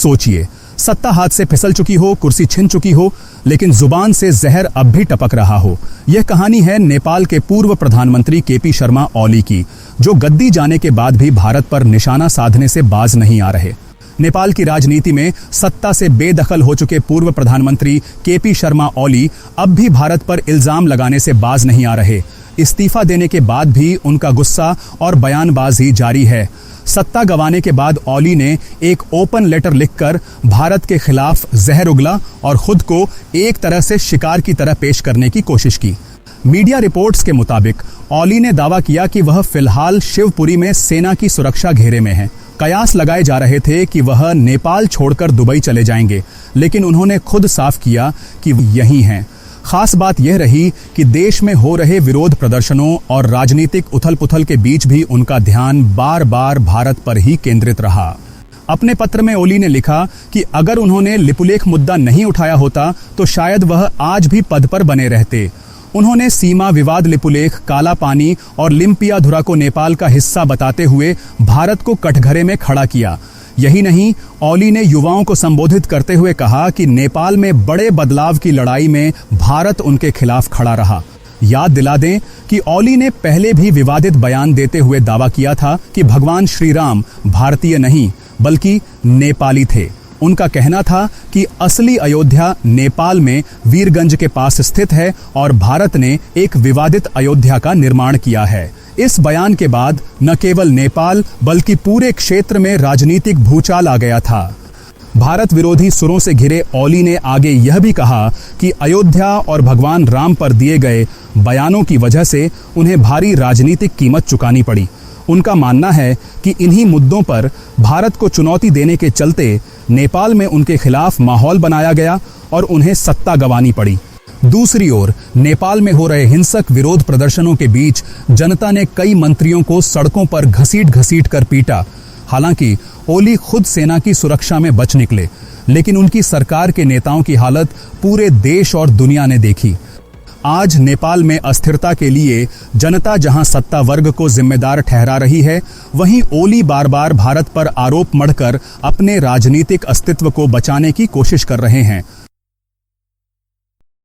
सोचिए, सत्ता हाथ से फिसल चुकी हो, कुर्सी छिन चुकी हो, लेकिन जुबान से जहर अब भी टपक रहा हो। यह कहानी है नेपाल के पूर्व प्रधानमंत्री केपी शर्मा ओली की, जो गद्दी जाने के बाद भी भारत पर निशाना साधने से बाज नहीं आ रहे। नेपाल की राजनीति में सत्ता से बेदखल हो चुके पूर्व प्रधानमंत्री केपी शर्मा ओली अब भी भारत पर इल्जाम लगाने से बाज नहीं आ रहे। इस्तीफा देने के बाद भी उनका गुस्सा और बयानबाजी जारी है। सत्ता गंवाने के बाद ओली ने एक ओपन लेटर लिखकर भारत के खिलाफ जहर उगला और खुद को एक तरह से शिकार की तरह पेश करने की कोशिश की। मीडिया रिपोर्ट्स के मुताबिक ओली ने दावा किया कि वह फिलहाल शिवपुरी में सेना की सुरक्षा घेरे में है। कयास लगाए जा रहे थे कि वह नेपाल छोड़कर दुबई चले जाएंगे, लेकिन उन्होंने खुद साफ किया कि यहीं हैं। खास बात यह रही कि देश में हो रहे विरोध प्रदर्शनों और राजनीतिक उथल-पुथल के बीच भी उनका ध्यान बार बार भारत पर ही केंद्रित रहा। अपने पत्र में ओली ने लिखा कि अगर उन्होंने लिपुलेख मुद्दा नहीं उठाया होता तो शायद वह आज भी पद पर बने रहते। उन्होंने सीमा विवाद, लिपुलेख, काला पानी और लिम्पियाधुरा को नेपाल का हिस्सा बताते हुए भारत को कटघरे में खड़ा किया। यही नहीं, ओली ने युवाओं को संबोधित करते हुए कहा कि नेपाल में बड़े बदलाव की लड़ाई में भारत उनके खिलाफ खड़ा रहा। याद दिला दें कि ओली ने पहले भी विवादित बयान देते हुए दावा किया था कि भगवान श्री राम भारतीय नहीं बल्कि नेपाली थे। उनका कहना था कि असली अयोध्या नेपाल में वीरगंज के पास स्थित है और भारत ने एक विवादित अयोध्या का निर्माण किया है। इस बयान के बाद न केवल नेपाल बल्कि पूरे क्षेत्र में राजनीतिक भूचाल आ गया था। भारत विरोधी सुरों से घिरे ओली ने आगे यह भी कहा कि अयोध्या और भगवान राम पर दिए गए बयानों की वजह से उन्हें भारी राजनीतिक कीमत चुकानी पड़ी। उनका मानना है कि इन्हीं मुद्दों पर भारत को चुनौती देने के चलते नेपाल में उनके खिलाफ माहौल बनाया गया और उन्हें सत्ता गंवानी पड़ी। दूसरी ओर नेपाल में हो रहे हिंसक विरोध प्रदर्शनों के बीच जनता ने कई मंत्रियों को सड़कों पर घसीट कर पीटा। हालांकि ओली खुद सेना की सुरक्षा में बच निकले, लेकिन उनकी सरकार के नेताओं की हालत पूरे देश और दुनिया ने देखी। आज नेपाल में अस्थिरता के लिए जनता जहां सत्ता वर्ग को जिम्मेदार ठहरा रही है, वहीं ओली बार बार भारत पर आरोप मढ़कर अपने राजनीतिक अस्तित्व को बचाने की कोशिश कर रहे हैं।